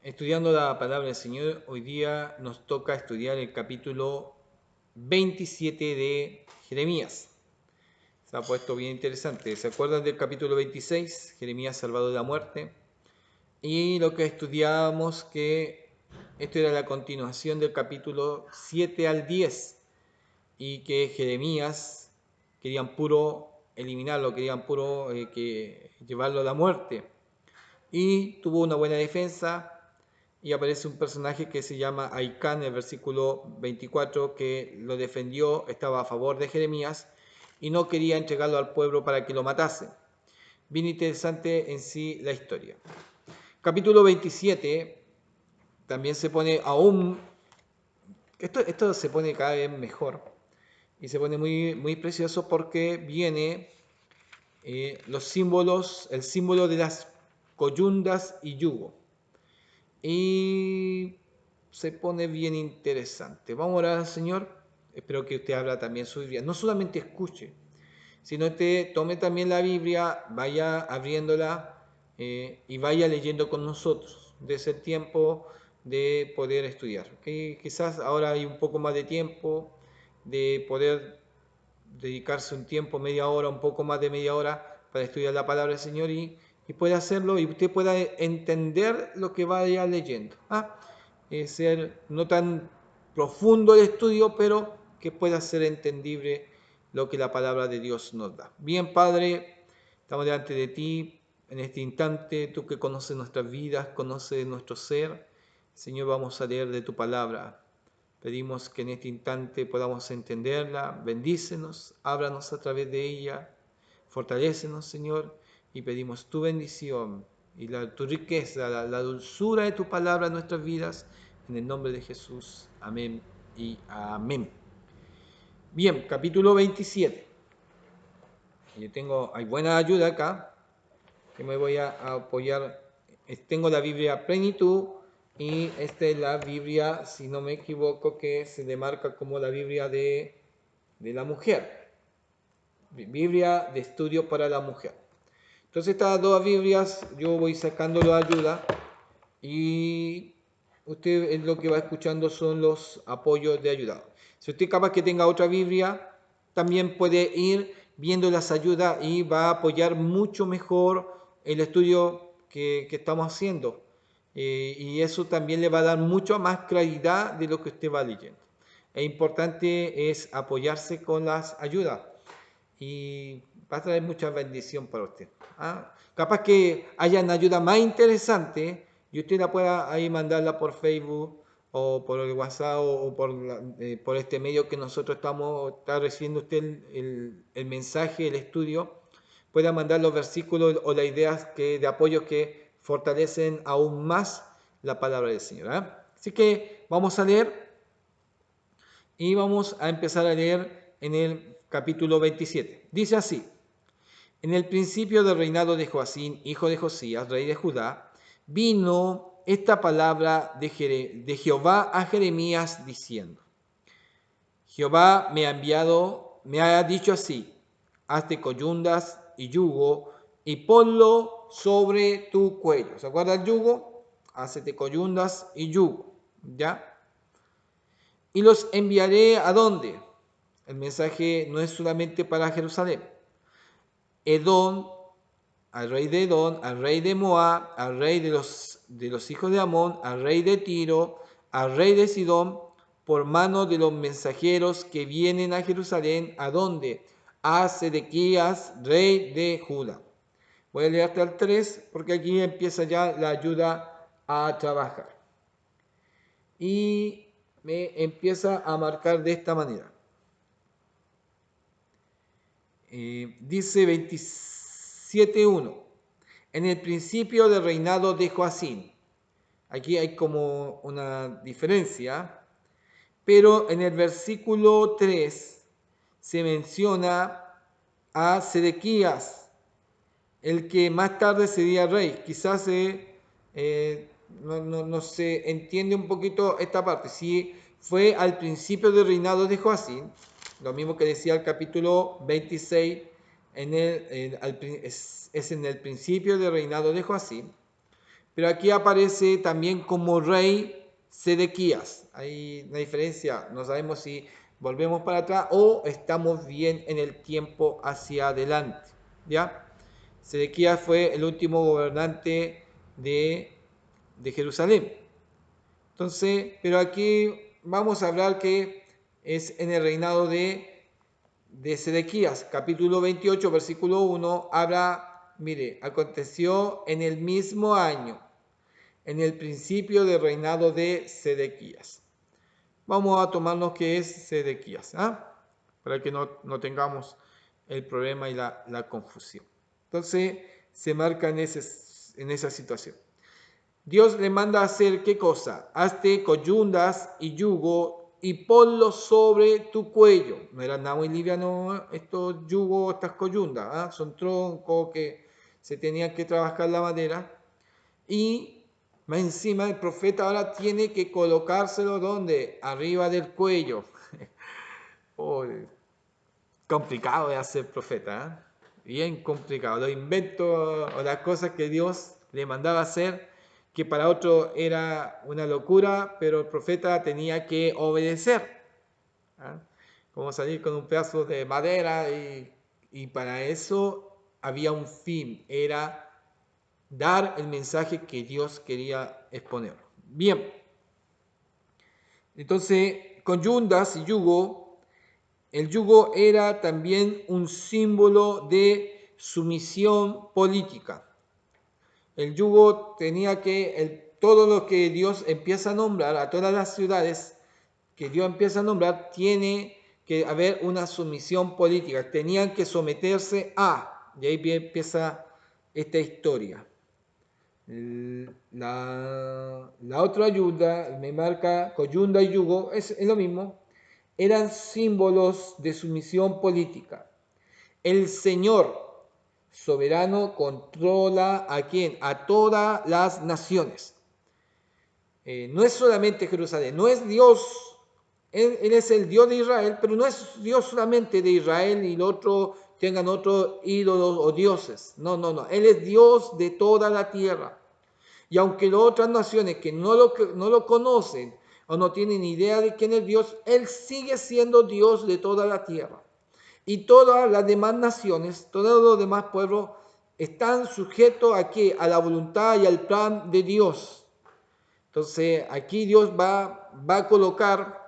Estudiando la palabra del Señor, hoy día nos toca estudiar el capítulo 27 de Jeremías. Se ha puesto bien interesante. ¿Se acuerdan del capítulo 26? Jeremías salvado de la muerte. Y lo que estudiábamos que esto era la continuación del capítulo 7 al 10 y que Jeremías querían puro eliminarlo, querían puro que llevarlo a la muerte. Y tuvo una buena defensa y aparece un personaje que se llama Aicán en el versículo 24 que lo defendió, estaba a favor de Jeremías y no quería entregarlo al pueblo para que lo matase. Bien interesante en sí la historia. Capítulo 27 también se pone aún, esto se pone cada vez mejor y se pone muy precioso porque viene los símbolos, el símbolo de las coyundas y yugo. Y se pone bien interesante. Vamos a orar al Señor. Espero que usted abra también su Biblia. No solamente escuche, sino que tome también la Biblia, vaya abriéndola y vaya leyendo con nosotros. De ese tiempo de poder estudiar. ¿Okay? Quizás ahora hay un poco más de tiempo de poder dedicarse un tiempo, media hora, un poco más de media hora para estudiar la palabra del Señor y puede hacerlo y usted pueda entender lo que vaya leyendo. Ser no tan profundo el estudio, pero que pueda ser entendible lo que la palabra de Dios nos da. Bien, Padre, estamos delante de ti en este instante, tú que conoces nuestras vidas, conoces nuestro ser. Señor, vamos a leer de tu palabra. Pedimos que en este instante podamos entenderla, bendícenos, ábranos a través de ella, fortalécenos, Señor, y pedimos tu bendición y tu riqueza, la dulzura de tu palabra en nuestras vidas, en el nombre de Jesús. Amén y amén. Bien, capítulo 27. Hay buena ayuda acá, que me voy a apoyar. Tengo la Biblia Plenitud y esta es la Biblia, si no me equivoco, que se demarca como la Biblia de la mujer. Biblia de estudio para la mujer. Entonces estas dos Biblias yo voy sacando la ayuda y usted lo que va escuchando son los apoyos de ayuda. Si usted capaz que tenga otra Biblia, también puede ir viendo las ayudas y va a apoyar mucho mejor el estudio que estamos haciendo. Y eso también le va a dar mucho más claridad de lo que usted va leyendo. Es importante es apoyarse con las ayudas y va a traer mucha bendición para usted. Capaz que haya una ayuda más interesante y usted la pueda ahí mandarla por Facebook o por el WhatsApp o por este medio que nosotros está recibiendo usted el mensaje, el estudio, pueda mandar los versículos o las ideas de apoyo que fortalecen aún más la palabra del Señor. Así que vamos a leer y vamos a empezar a leer en el capítulo 27. Dice así: en el principio del reinado de Joacín, hijo de Josías, rey de Judá, vino esta palabra de Jehová a Jeremías diciendo: Jehová me ha dicho así: hazte coyundas y yugo y ponlo sobre tu cuello. ¿Se acuerda el yugo? Hácete coyundas y yugo, ¿ya? Y los enviaré ¿a dónde? El mensaje no es solamente para Jerusalén. Edom, al rey de Edom, al rey de Moab, al rey de los hijos de Amón, al rey de Tiro, al rey de Sidón, por mano de los mensajeros que vienen a Jerusalén, ¿a dónde? A Sedequías, rey de Judá. Voy a leer hasta el 3 porque aquí empieza ya la ayuda a trabajar. Y me empieza a marcar de esta manera. Dice 27.1: en el principio del reinado de Joacín. Aquí hay como una diferencia, pero en el versículo 3 se menciona a Sedequías, el que más tarde sería rey. Quizás no se entiende un poquito esta parte. Si fue al principio del reinado de Joacín, lo mismo que decía el capítulo 26, es en el principio del reinado de Joacín, pero aquí aparece también como rey Sedequías. Hay una diferencia, no sabemos si volvemos para atrás o estamos bien en el tiempo hacia adelante, ¿ya? Sedequías fue el último gobernante de Jerusalén. Entonces, pero aquí vamos a hablar que es en el reinado de Sedequías, capítulo 28, versículo 1, habla, mire, aconteció en el mismo año, en el principio del reinado de Sedequías. Vamos a tomarnos que es Sedequías, para que no tengamos el problema y la confusión. Entonces, se marca en esa situación. Dios le manda a hacer ¿qué cosa? Hazte coyundas y yugo y ponlo sobre tu cuello. No era nada muy liviano estos yugos, estas coyundas, son troncos que se tenían que trabajar la madera. Y más encima el profeta ahora tiene que colocárselo ¿dónde? Arriba del cuello. Oh, complicado de hacer profeta, bien complicado. Los inventos o las cosas que Dios le mandaba hacer, que para otro era una locura, pero el profeta tenía que obedecer. Como salir con un pedazo de madera y para eso había un fin, era dar el mensaje que Dios quería exponer. Bien, entonces, coyundas y yugo, el yugo era también un símbolo de sumisión política. El yugo tenía que, todo lo que Dios empieza a nombrar, a todas las ciudades que Dios empieza a nombrar, tiene que haber una sumisión política. Tenían que someterse a, y ahí empieza esta historia. La otra ayuda, me marca coyunda y yugo, es lo mismo, eran símbolos de sumisión política. El Señor soberano controla ¿a quién? A todas las naciones. No es solamente Jerusalén, no es Dios, él es el Dios de Israel, pero no es Dios solamente de Israel y los otros tengan otros ídolos o dioses. No, Él es Dios de toda la tierra. Y aunque las otras naciones que no lo conocen o no tienen idea de quién es Dios, Él sigue siendo Dios de toda la tierra. Y todas las demás naciones, todos los demás pueblos, están sujetos a la voluntad y al plan de Dios. Entonces, aquí Dios va a colocar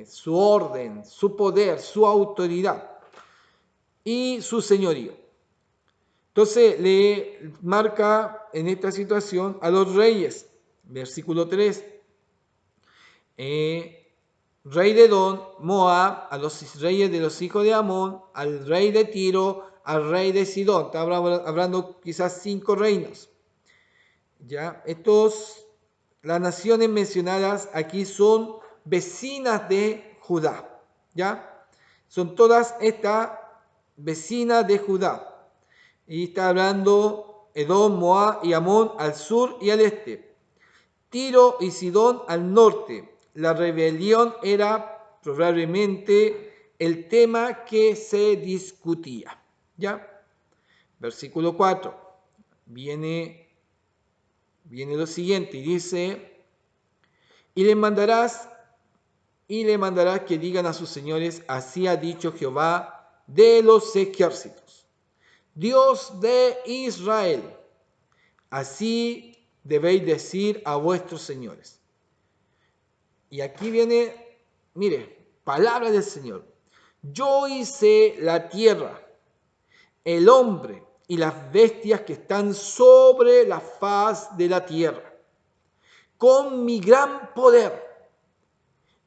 su orden, su poder, su autoridad y su señorío. Entonces, le marca en esta situación a los reyes, versículo 3. Rey de Edom, Moab, a los reyes de los hijos de Amón, al rey de Tiro, al rey de Sidón. Está hablando quizás 5 reinos. ¿Ya? Las naciones mencionadas aquí son vecinas de Judá. ¿Ya? Son todas estas vecinas de Judá. Y está hablando Edom, Moab y Amón al sur y al este. Tiro y Sidón al norte. La rebelión era probablemente el tema que se discutía. ¿Ya? Versículo 4. Viene lo siguiente y dice, y le mandarás que digan a sus señores, así ha dicho Jehová de los ejércitos, Dios de Israel, así debéis decir a vuestros señores. Y aquí viene, mire, palabra del Señor. Yo hice la tierra, el hombre y las bestias que están sobre la faz de la tierra, con mi gran poder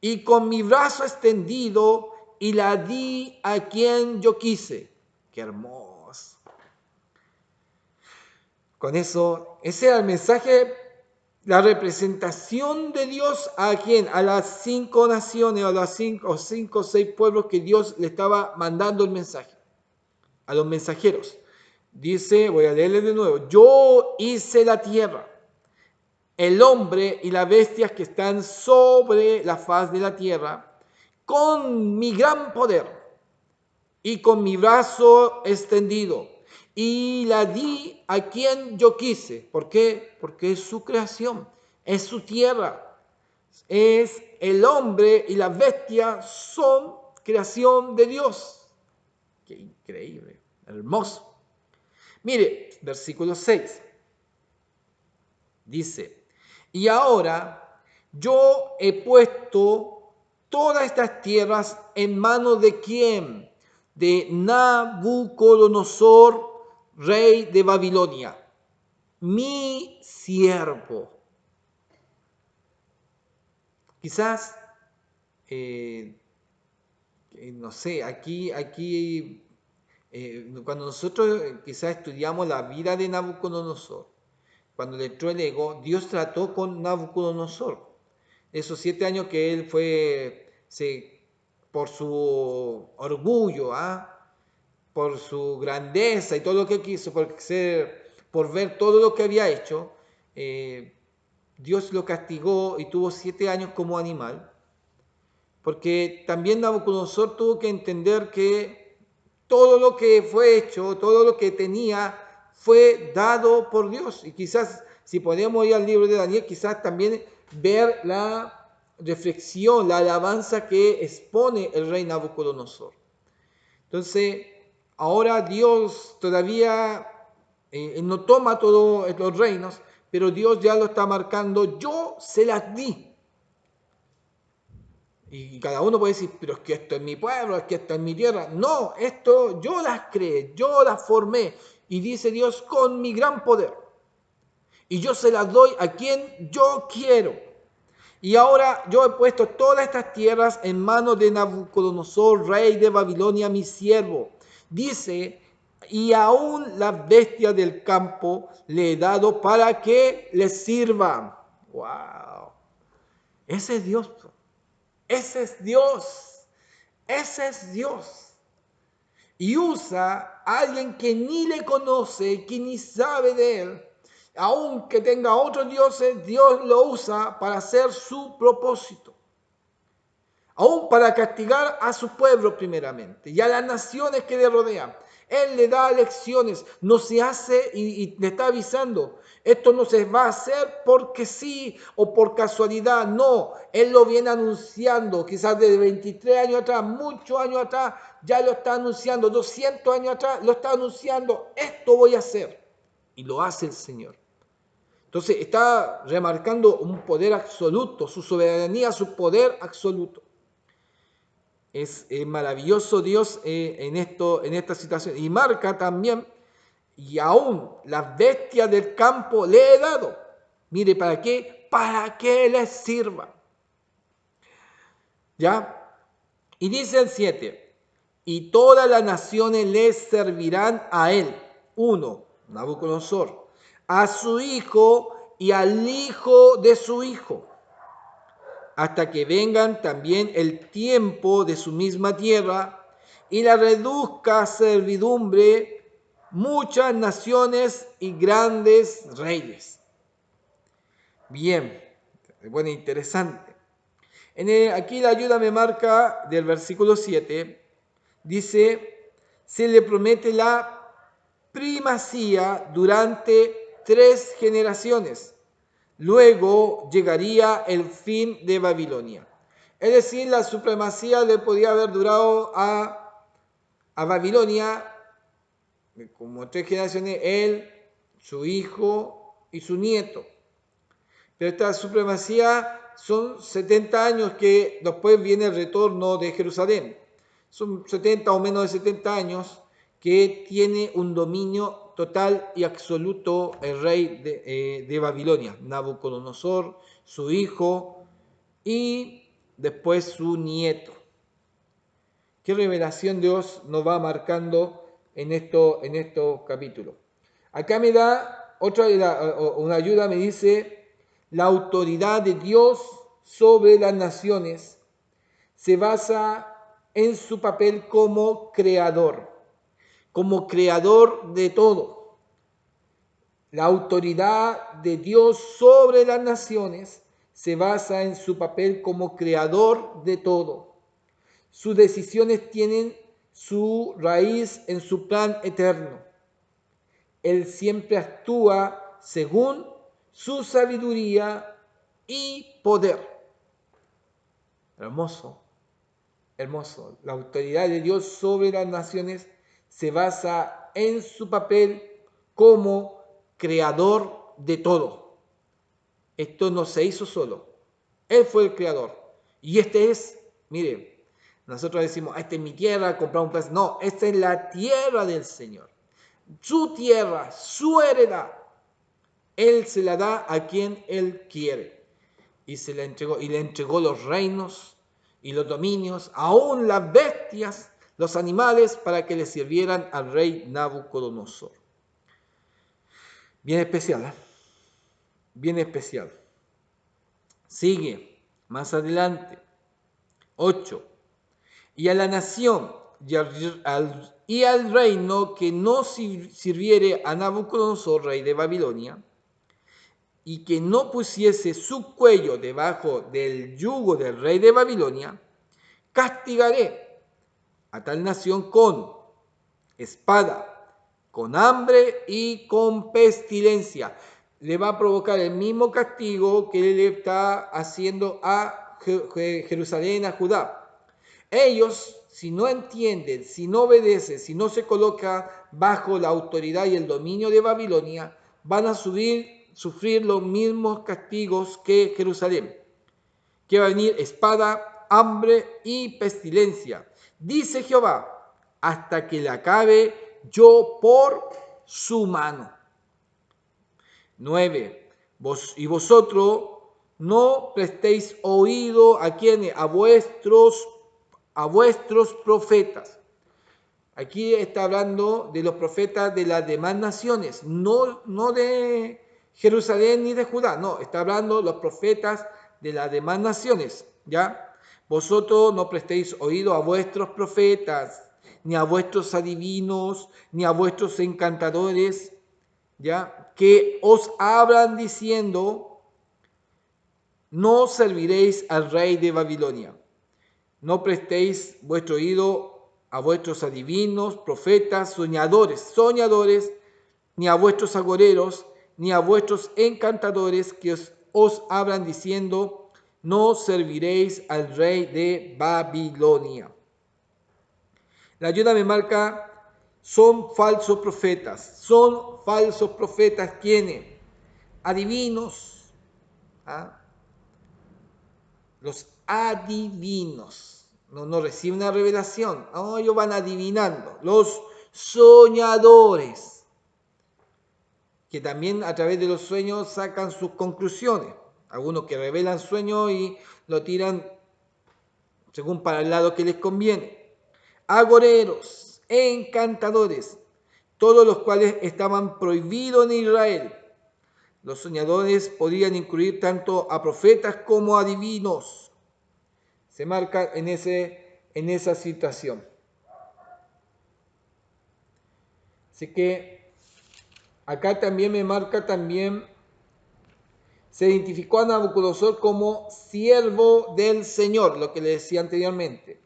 y con mi brazo extendido, y la di a quien yo quise. ¡Qué hermoso! Con eso, ese era el mensaje, la representación de Dios a quién, a las 5 naciones, a los 5 o 6 pueblos que Dios le estaba mandando el mensaje, a los mensajeros. Dice, voy a leerle de nuevo, yo hice la tierra, el hombre y las bestias que están sobre la faz de la tierra, con mi gran poder y con mi brazo extendido, y la di a quien yo quise. ¿Por qué? Porque es su creación, es su tierra, es el hombre y la bestia son creación de Dios. Qué increíble, hermoso. Mire, versículo 6. Dice, y ahora yo he puesto todas estas tierras en manos de ¿quién? De Nabucodonosor, rey de Babilonia, mi siervo. Quizás, no sé, aquí cuando nosotros quizás estudiamos la vida de Nabucodonosor, cuando le entró el ego, Dios trató con Nabucodonosor. Esos 7 años que él por su orgullo, por su grandeza y todo lo que quiso, por ver todo lo que había hecho, Dios lo castigó y tuvo 7 años como animal. Porque también Nabucodonosor tuvo que entender que todo lo que fue hecho, todo lo que tenía, fue dado por Dios. Y quizás, si podemos ir al libro de Daniel, quizás también ver la reflexión, la alabanza que expone el rey Nabucodonosor. Entonces, ahora Dios todavía no toma todos los reinos, pero Dios ya lo está marcando, yo se las di. Y cada uno puede decir, pero es que esto es mi pueblo, es que esto es mi tierra. No, esto yo las creé, yo las formé. Y dice Dios, con mi gran poder. Y yo se las doy a quien yo quiero. Y ahora yo he puesto todas estas tierras en manos de Nabucodonosor, rey de Babilonia, mi siervo. Dice, y aún las bestias del campo le he dado para que les sirvan. ¡Wow! Ese es Dios. Ese es Dios. Ese es Dios. Y usa a alguien que ni le conoce, que ni sabe de él. Aunque tenga otros dioses, Dios lo usa para hacer su propósito. Aún para castigar a su pueblo primeramente y a las naciones que le rodean. Él le da lecciones, no se hace y le está avisando. Esto no se va a hacer porque sí o por casualidad, no. Él lo viene anunciando, quizás desde 23 años atrás, muchos años atrás, ya lo está anunciando, 200 años atrás, lo está anunciando, esto voy a hacer. Y lo hace el Señor. Entonces está remarcando un poder absoluto, su soberanía, su poder absoluto. Es maravilloso Dios en esta situación. Y marca también, y aún las bestias del campo le he dado. Mire, ¿para qué? Para que les sirva. ¿Ya? Y dice el 7, y todas las naciones les servirán a él. 1, Nabucodonosor, a su hijo y al hijo de su hijo, hasta que vengan también el tiempo de su misma tierra y la reduzca a servidumbre muchas naciones y grandes reyes. Bien, bueno, interesante. Aquí la ayuda me marca del versículo 7, dice, se le promete la primacía durante 3 generaciones. Luego llegaría el fin de Babilonia. Es decir, la supremacía le podía haber durado a Babilonia como 3 generaciones, él, su hijo y su nieto. Pero esta supremacía son 70 años que después viene el retorno de Jerusalén. Son 70 o menos de 70 años que tiene un dominio total y absoluto el rey de Babilonia, Nabucodonosor, su hijo y después su nieto. ¿Qué revelación Dios nos va marcando en estos capítulos? Acá me da una ayuda, me dice, la autoridad de Dios sobre las naciones se basa en su papel como creador de todo. La autoridad de Dios sobre las naciones se basa en su papel como creador de todo. Sus decisiones tienen su raíz en su plan eterno. Él siempre actúa según su sabiduría y poder. Hermoso, hermoso. La autoridad de Dios sobre las naciones se basa en su papel como creador de todo. Esto no se hizo solo. Él fue el creador. Y este es, mire, nosotros decimos, esta es mi tierra, comprar un pedazo. No, esta es la tierra del Señor. Su tierra, su heredad. Él se la da a quien Él quiere. Y se la entregó, y le entregó los reinos y los dominios, aún las bestias, los animales, para que le sirvieran al rey Nabucodonosor. Bien especial, ¿eh? Bien especial. Sigue, más adelante. 8. Y a la nación y al reino que no sirviere a Nabucodonosor, rey de Babilonia, y que no pusiese su cuello debajo del yugo del rey de Babilonia, castigaré a tal nación con espada, con hambre y con pestilencia. Le va a provocar el mismo castigo que le está haciendo a Jerusalén, a Judá. Ellos, si no entienden, si no obedecen, si no se colocan bajo la autoridad y el dominio de Babilonia, van a sufrir los mismos castigos que Jerusalén, que va a venir espada, hambre y pestilencia. Dice Jehová, hasta que le acabe yo por su mano. 9. Y vosotros no prestéis oído a quienes, a vuestros profetas. Aquí está hablando de los profetas de las demás naciones, no de Jerusalén ni de Judá, no, está hablando de los profetas de las demás naciones, ¿ya? Vosotros no prestéis oído a vuestros profetas, ni a vuestros adivinos, ni a vuestros encantadores, ¿ya? Que os hablan diciendo, no serviréis al rey de Babilonia. No prestéis vuestro oído a vuestros adivinos, profetas, soñadores, ni a vuestros agoreros, ni a vuestros encantadores que os hablan diciendo, no serviréis al rey de Babilonia. La ayuda me marca, son falsos profetas quienes, adivinos, ¿ah? Los adivinos no reciben una revelación, ellos van adivinando. Los soñadores, que también a través de los sueños sacan sus conclusiones. Algunos que revelan sueños y lo tiran según para el lado que les conviene. Agoreros, encantadores, todos los cuales estaban prohibidos en Israel. Los soñadores podían incluir tanto a profetas como a adivinos. Se marca en esa situación. Así que acá también me marca se identificó a Nabucodonosor como siervo del Señor, lo que le decía anteriormente.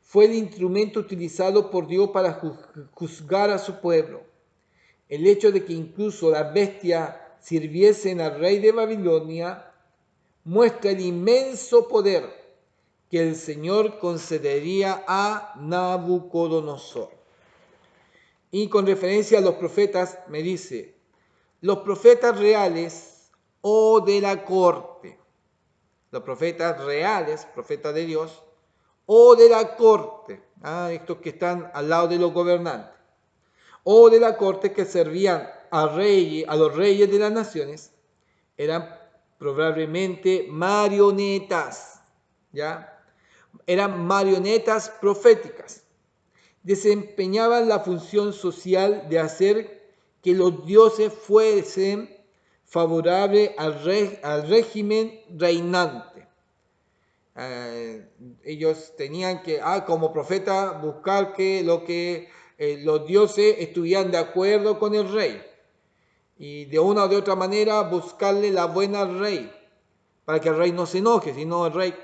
Fue el instrumento utilizado por Dios para juzgar a su pueblo. El hecho de que incluso las bestias sirviesen al rey de Babilonia muestra el inmenso poder que el Señor concedería a Nabucodonosor. Y con referencia a los profetas, me dice, los profetas reales o de la corte, los profetas reales, profetas de Dios, o de la corte, estos que están al lado de los gobernantes, o de la corte que servían a los reyes de las naciones, eran probablemente marionetas, ¿ya? Eran marionetas proféticas. Desempeñaban la función social de hacer que los dioses fuesen favorables al régimen reinante. Ellos tenían que, como profeta, buscar que los dioses estuvieran de acuerdo con el rey. Y de una o de otra manera buscarle la buena al rey, para que el rey no se enoje, sino el rey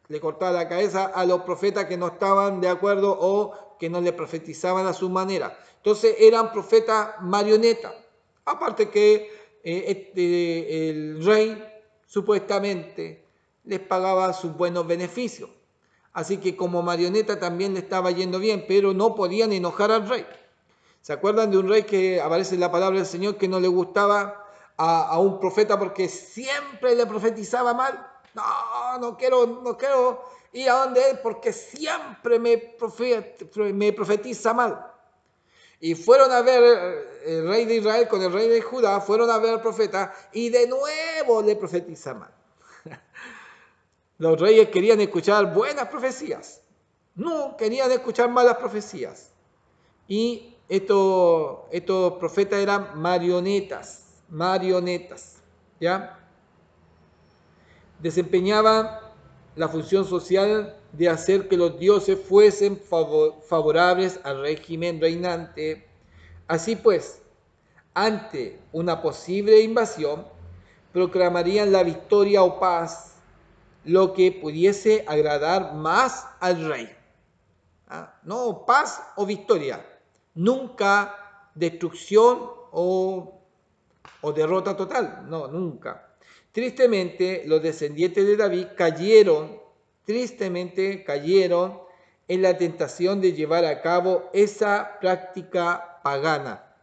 le cortaba la cabeza a los profetas que no estaban de acuerdo o que no le profetizaban a su manera. Entonces eran profetas marionetas. Aparte que el rey supuestamente les pagaba sus buenos beneficios. Así que como marioneta también le estaba yendo bien, pero no podían enojar al rey. ¿Se acuerdan de un rey que aparece en la palabra del Señor que no le gustaba a un profeta porque siempre le profetizaba mal? No quiero ir a donde él porque siempre me profetiza mal. Y fueron a ver el rey de Israel con el rey de Judá, fueron a ver al profeta y de nuevo le profetiza mal. Los reyes querían escuchar buenas profecías, no querían escuchar malas profecías. Y estos profetas eran marionetas, ¿ya? Desempeñaban la función social de hacer que los dioses fuesen favorables al régimen reinante. Así pues, ante una posible invasión, proclamarían la victoria o paz, lo que pudiese agradar más al rey. No paz o victoria, nunca destrucción o derrota total, no, nunca. Tristemente, los descendientes de David tristemente cayeron en la tentación de llevar a cabo esa práctica pagana.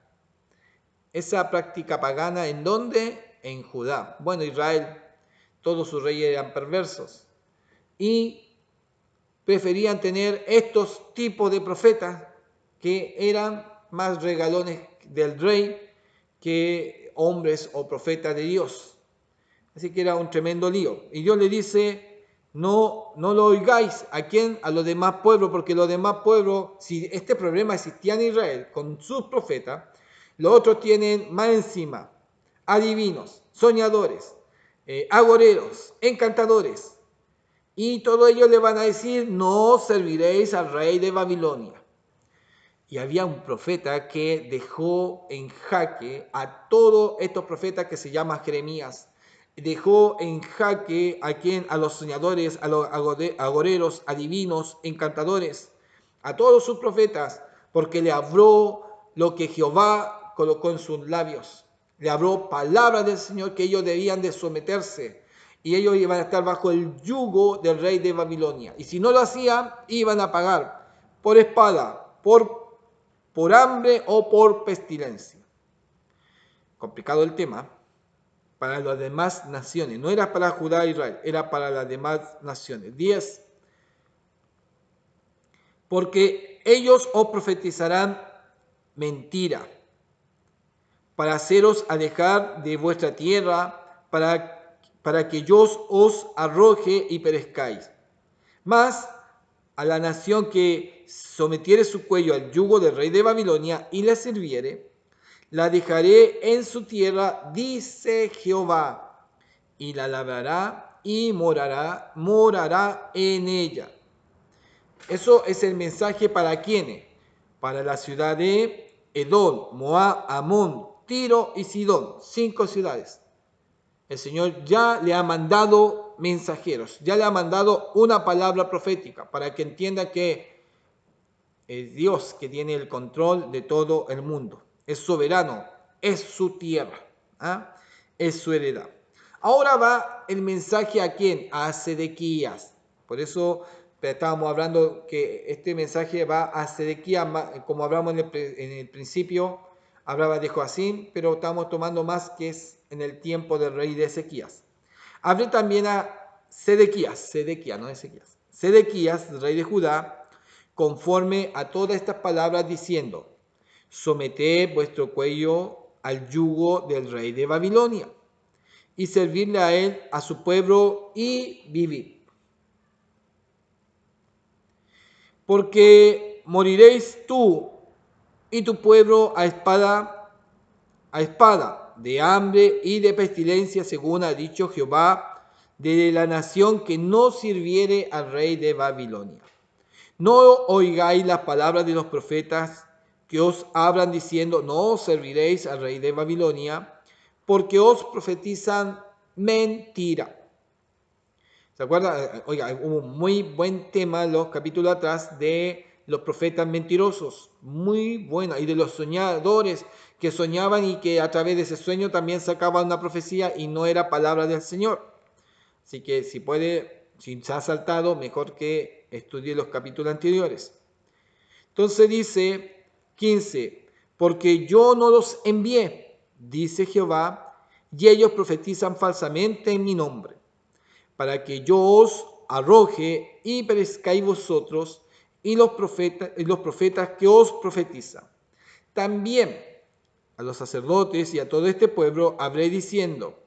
Esa práctica pagana, ¿en dónde? En Judá. Bueno, Israel, todos sus reyes eran perversos y preferían tener estos tipos de profetas que eran más regalones del rey que hombres o profetas de Dios. Así que era un tremendo lío. Y Dios le dice, no lo oigáis. ¿A quién? A los demás pueblos, porque los demás pueblos, si este problema existía en Israel con sus profetas, los otros tienen más encima adivinos, soñadores, agoreros, encantadores. Y todos ellos le van a decir, no serviréis al rey de Babilonia. Y había un profeta que dejó en jaque a todos estos profetas que se llama Jeremías. Dejó en jaque a los soñadores, a los agoreros, adivinos, encantadores, a todos sus profetas, porque le habló lo que Jehová colocó en sus labios. Le habló palabras del Señor que ellos debían de someterse. Y ellos iban a estar bajo el yugo del rey de Babilonia. Y si no lo hacían, iban a pagar por espada, por hambre o por pestilencia. Complicado el tema. Para las demás naciones. No era para Judá e Israel, era para las demás naciones. 10. Porque ellos os profetizarán mentira, para haceros alejar de vuestra tierra, para que yo os arroje y perezcáis. Mas a la nación que sometiere su cuello al yugo del rey de Babilonia y le sirviere, la dejaré en su tierra, dice Jehová, y la labrará y morará en ella. Eso es el mensaje para quiénes, para la ciudad de Edom, Moab, Amón, Tiro y Sidón, 5 ciudades. El Señor ya le ha mandado mensajeros, ya le ha mandado una palabra profética para que entienda que es Dios que tiene el control de todo el mundo. Es soberano, es su tierra, es su heredad. Ahora va el mensaje ¿a quién? A Sedequías. Por eso estábamos hablando que este mensaje va a Sedequías, como hablamos en el principio, hablaba de Joacim, pero estamos tomando más que es en el tiempo del rey de Ezequías. Hablé también a Sedequías, no Ezequías. Sedequías, rey de Judá, conforme a todas estas palabras, diciendo, someted vuestro cuello al yugo del rey de Babilonia, y servirle a él, a su pueblo, y vivir. Porque moriréis tú y tu pueblo a espada, de hambre y de pestilencia, según ha dicho Jehová, de la nación que no sirviere al rey de Babilonia. No oigáis las palabras de los profetas que os hablan diciendo, no serviréis al rey de Babilonia, porque os profetizan mentira. ¿Se acuerdan? Oiga, hubo un muy buen tema en los capítulos atrás de los profetas mentirosos, muy buena, y de los soñadores que soñaban y que a través de ese sueño también sacaban una profecía y no era palabra del Señor. Así que si puede, si se ha saltado, mejor que estudie los capítulos anteriores. Entonces dice 15, porque yo no los envié, dice Jehová, y ellos profetizan falsamente en mi nombre, para que yo os arroje y perezcáis vosotros y los profetas que os profetizan. También a los sacerdotes y a todo este pueblo hablé diciendo,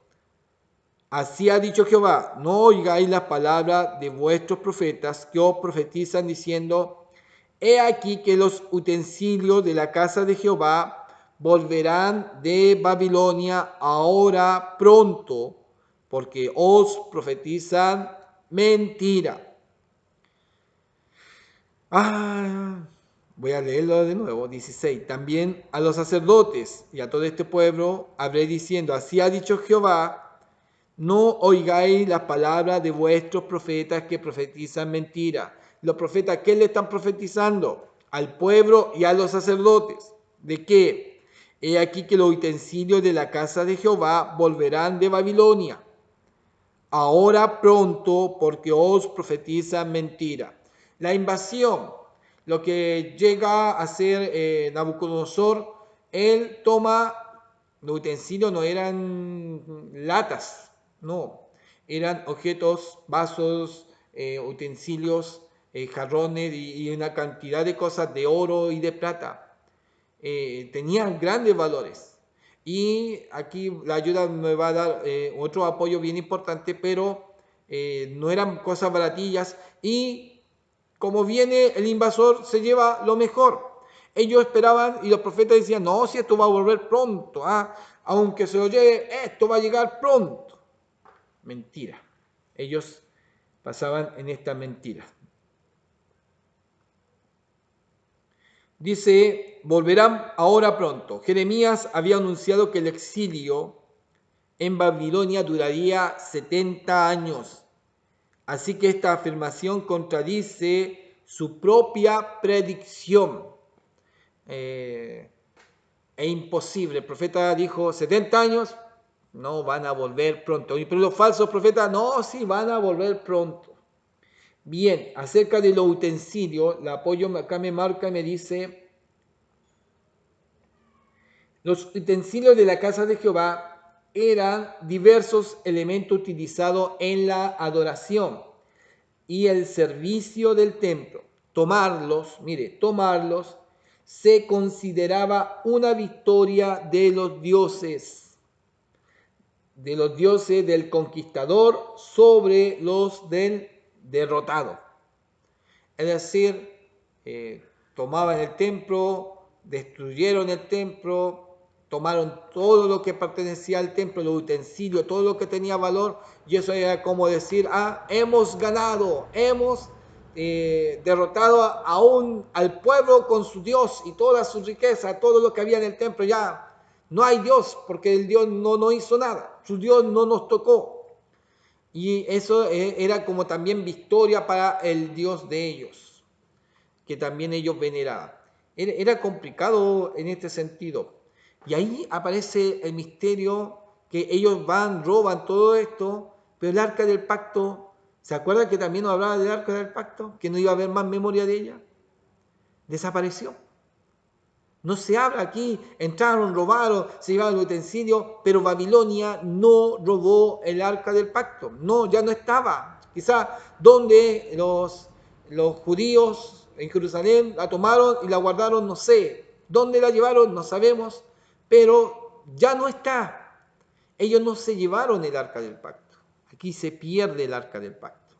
así ha dicho Jehová, no oigáis las palabras de vuestros profetas que os profetizan diciendo, he aquí que los utensilios de la casa de Jehová volverán de Babilonia ahora pronto, porque os profetizan mentira. Voy a leerlo de nuevo, 16. También a los sacerdotes y a todo este pueblo hablé diciendo, así ha dicho Jehová, no oigáis las palabras de vuestros profetas que profetizan mentira. Los profetas, ¿qué le están profetizando? Al pueblo y a los sacerdotes. ¿De qué? He aquí que los utensilios de la casa de Jehová volverán de Babilonia. Ahora pronto, porque os profetizan mentira. La invasión, lo que llega a hacer Nabucodonosor, él toma, los utensilios no eran latas, no, eran objetos, vasos, utensilios, jarrones y una cantidad de cosas de oro y de plata. Tenían grandes valores. Y aquí la ayuda me va a dar otro apoyo bien importante, pero no eran cosas baratillas. Y como viene el invasor, se lleva lo mejor. Ellos esperaban y los profetas decían, no, si esto va a volver pronto, aunque se lo lleve, esto va a llegar pronto. Mentira. Ellos pasaban en esta mentira. Dice, volverán ahora pronto. Jeremías había anunciado que el exilio en Babilonia duraría 70 años. Así que esta afirmación contradice su propia predicción. Es imposible. El profeta dijo 70 años, no van a volver pronto. Pero los falsos profetas, no, sí van a volver pronto. Bien, acerca de los utensilios, el apoyo acá me marca y me dice, los utensilios de la casa de Jehová eran diversos elementos utilizados en la adoración y el servicio del templo. Tomarlos se consideraba una victoria de los dioses del conquistador sobre los del derrotado. Es decir, tomaban el templo, destruyeron el templo, tomaron todo lo que pertenecía al templo, los utensilios, todo lo que tenía valor, y eso era como decir, hemos ganado, hemos derrotado al pueblo con su Dios y toda su riqueza, todo lo que había en el templo, ya no hay Dios, porque el Dios no hizo nada, su Dios no nos tocó. Y eso era como también victoria para el Dios de ellos, que también ellos veneraban. Era complicado en este sentido. Y ahí aparece el misterio que ellos van, roban todo esto, pero el arca del pacto, ¿se acuerdan que también nos hablaba del arca del pacto? Que no iba a haber más memoria de ella. Desapareció. No se habla aquí, entraron, robaron, se llevaron el utensilio, pero Babilonia no robó el arca del pacto. No, ya no estaba. Quizá donde los judíos en Jerusalén la tomaron y la guardaron, no sé. ¿Dónde la llevaron? No sabemos, pero ya no está. Ellos no se llevaron el arca del pacto. Aquí se pierde el arca del pacto.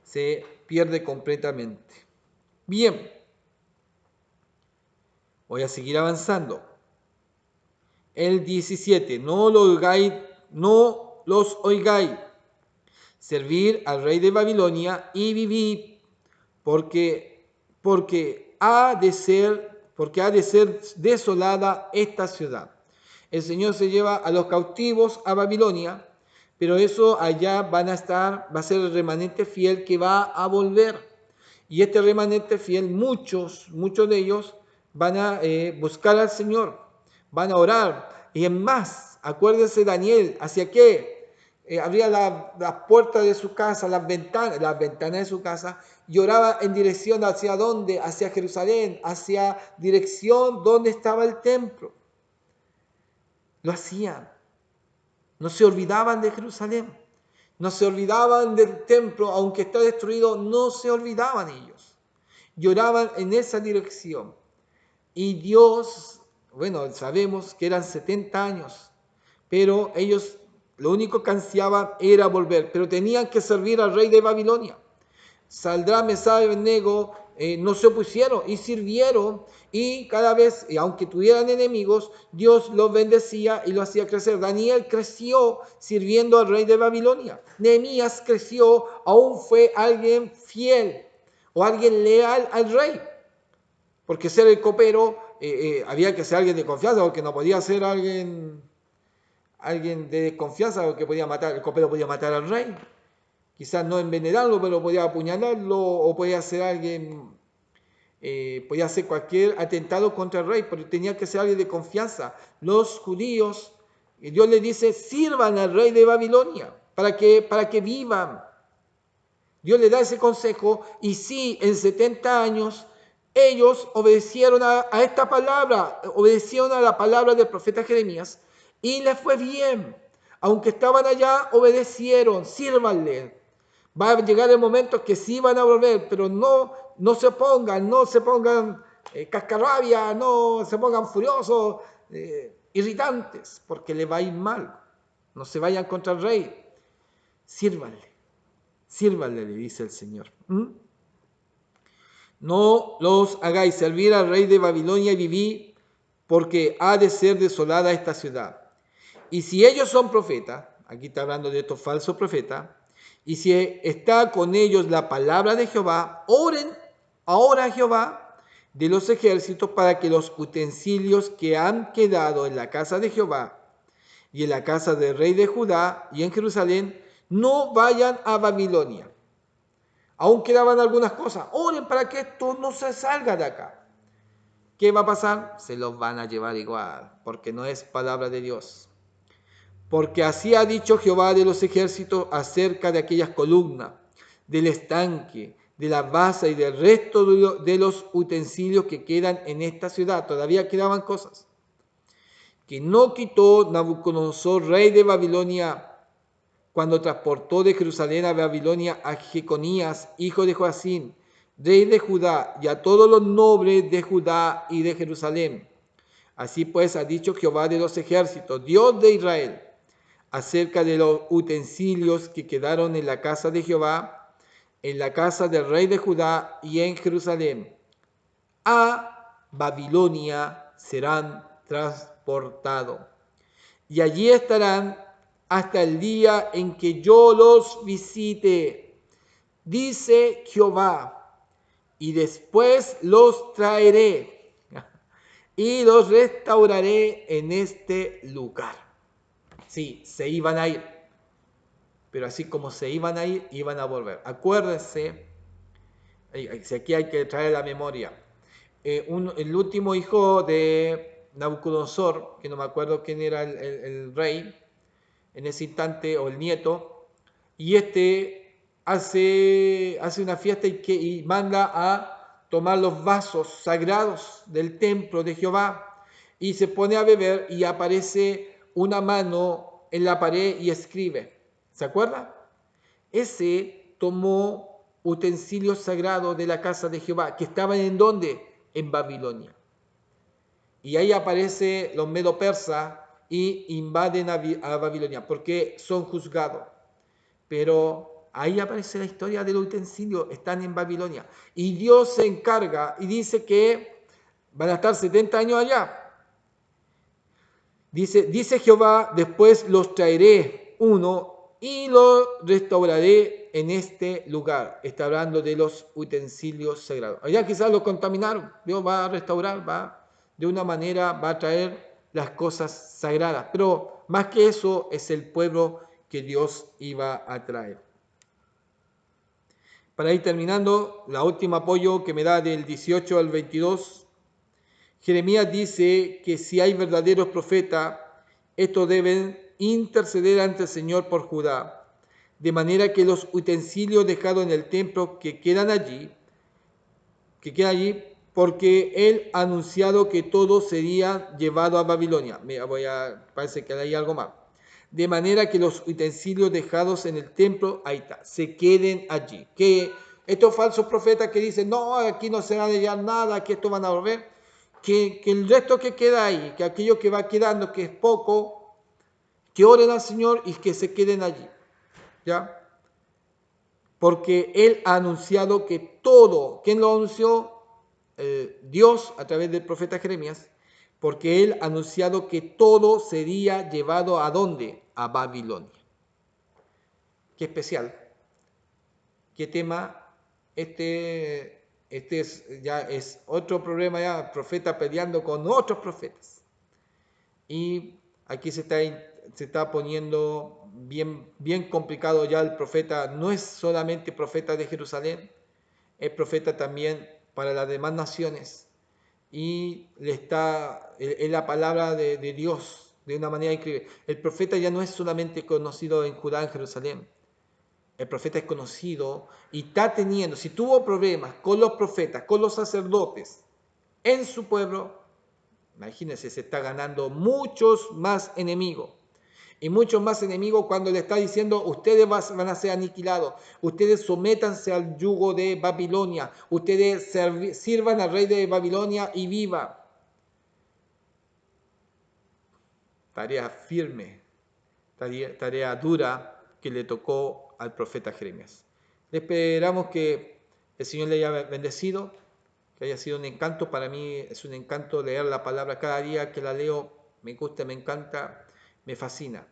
Se pierde completamente. Bien. Voy a seguir avanzando. El 17. No los oigáis. Servir al rey de Babilonia y vivid, porque ha de ser desolada esta ciudad. El Señor se lleva a los cautivos a Babilonia, pero eso allá va a ser el remanente fiel que va a volver. Y este remanente fiel, muchos de ellos van a buscar al Señor, van a orar. Y en más, acuérdense Daniel, ¿hacia qué? Abría las puertas de su casa, las ventanas de su casa, y oraba en dirección hacia dónde, hacia Jerusalén, hacia dirección donde estaba el templo. Lo hacían. No se olvidaban de Jerusalén, no se olvidaban del templo, aunque está destruido, no se olvidaban ellos. Lloraban en esa dirección. Y Dios, bueno, sabemos que eran 70 años, pero ellos lo único que ansiaban era volver, pero tenían que servir al rey de Babilonia. Saldrá Mesad y Abednego, no se opusieron y sirvieron, y cada vez, aunque tuvieran enemigos, Dios los bendecía y los hacía crecer. Daniel creció sirviendo al rey de Babilonia. Nehemías creció, aún fue alguien fiel o alguien leal al rey, porque ser el copero había que ser alguien de confianza, porque no podía ser alguien de confianza, porque podía matar, el copero podía matar al rey. Quizás no envenenarlo, pero podía apuñalarlo o podía hacer alguien, podía hacer cualquier atentado contra el rey, pero tenía que ser alguien de confianza. Los judíos, Dios les dice, sirvan al rey de Babilonia para que vivan. Dios les da ese consejo y sí, en 70 años ellos obedecieron a esta palabra, obedecieron a la palabra del profeta Jeremías y les fue bien. Aunque estaban allá, obedecieron, sírvanle. Va a llegar el momento que sí van a volver, pero no se pongan cascarrabia, no se pongan furiosos, irritantes, porque les va a ir mal. No se vayan contra el rey. Sírvanle, le dice el Señor. No los hagáis servir al rey de Babilonia y viví, porque ha de ser desolada esta ciudad. Y si ellos son profetas, aquí está hablando de estos falsos profetas, y si está con ellos la palabra de Jehová, oren ahora a Jehová de los ejércitos para que los utensilios que han quedado en la casa de Jehová y en la casa del rey de Judá y en Jerusalén no vayan a Babilonia. Aún quedaban algunas cosas. Oren para que esto no se salga de acá. ¿Qué va a pasar? Se los van a llevar igual, porque no es palabra de Dios. Porque así ha dicho Jehová de los ejércitos acerca de aquellas columnas, del estanque, de la base y del resto de los utensilios que quedan en esta ciudad. Todavía quedaban cosas que no quitó Nabucodonosor, rey de Babilonia, cuando transportó de Jerusalén a Babilonia a Jeconías, hijo de Joacim, rey de Judá, y a todos los nobles de Judá y de Jerusalén. Así pues ha dicho Jehová de los ejércitos, Dios de Israel, acerca de los utensilios que quedaron en la casa de Jehová, en la casa del rey de Judá y en Jerusalén. A Babilonia serán transportados, y allí estarán hasta el día en que yo los visite, dice Jehová, y después los traeré y los restauraré en este lugar. Sí, se iban a ir, pero así como se iban a ir, iban a volver. Acuérdense, aquí hay que traer la memoria. El último hijo de Nabucodonosor, que no me acuerdo quién era el rey en ese instante, o el nieto, y hace una fiesta y manda a tomar los vasos sagrados del templo de Jehová y se pone a beber y aparece una mano en la pared y escribe. ¿Se acuerda? Ese tomó utensilios sagrados de la casa de Jehová, que estaban ¿en dónde? En Babilonia. Y ahí aparece los medo-persas y invaden a Babilonia, porque son juzgados. Pero ahí aparece la historia de los utensilios, están en Babilonia. Y Dios se encarga y dice que van a estar 70 años allá. Dice Jehová, después los traeré uno y los restauraré en este lugar. Está hablando de los utensilios sagrados. Allá quizás los contaminaron. Dios va a restaurar, de una manera, va a traer las cosas sagradas. Pero más que eso es el pueblo que Dios iba a traer. Para ir terminando, la última apoyo que me da del 18 al 22, Jeremías dice que si hay verdaderos profetas, estos deben interceder ante el Señor por Judá, de manera que los utensilios dejados en el templo que quedan allí, porque él ha anunciado que todo sería llevado a Babilonia. Parece que hay algo más. De manera que los utensilios dejados en el templo, ahí está, se queden allí. Que estos falsos profetas que dicen, no, aquí no se va a hallar nada, que esto van a volver, que el resto que queda ahí, que aquello que va quedando, que es poco, que oren al Señor y que se queden allí. ¿Ya? Porque él ha anunciado que todo, ¿quién lo anunció? Dios a través del profeta Jeremías, porque él ha anunciado que todo sería llevado ¿a dónde? A Babilonia. Qué especial, qué tema. Este ya es otro problema, ya profeta peleando con otros profetas. Y aquí se está poniendo bien complicado ya. El profeta no es solamente profeta de Jerusalén, es profeta también para las demás naciones. Y es la palabra de Dios de una manera increíble. El profeta ya no es solamente conocido en Judá, en Jerusalén. El profeta es conocido y está teniendo, si tuvo problemas con los profetas, con los sacerdotes en su pueblo, imagínense, se está ganando muchos más enemigos. Y muchos más enemigos cuando le está diciendo, ustedes van a ser aniquilados, ustedes sométanse al yugo de Babilonia, ustedes sirvan al rey de Babilonia y viva. Tarea firme, tarea dura que le tocó al profeta Jeremías. Le esperamos que el Señor le haya bendecido, que haya sido un encanto. Para mí es un encanto leer la palabra cada día que la leo. Me gusta, me encanta, me fascina.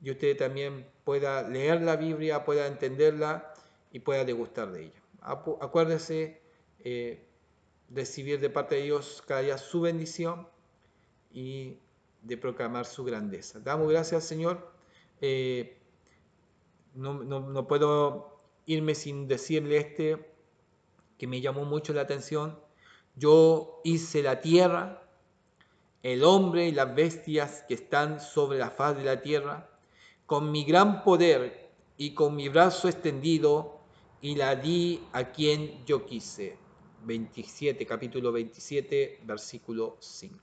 Y usted también pueda leer la Biblia, pueda entenderla y pueda degustar de ella. Acuérdese recibir de parte de Dios cada día su bendición y de proclamar su grandeza. Damos gracias al Señor. No puedo irme sin decirle que me llamó mucho la atención. Yo hice la tierra, el hombre y las bestias que están sobre la faz de la tierra, con mi gran poder y con mi brazo extendido, y la di a quien yo quise. 27, capítulo 27, versículo 5.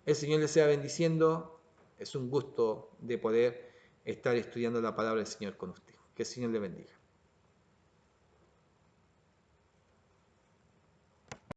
El Señor les sea bendiciendo. Es un gusto de poder estar estudiando la palabra del Señor con usted. Que el Señor le bendiga.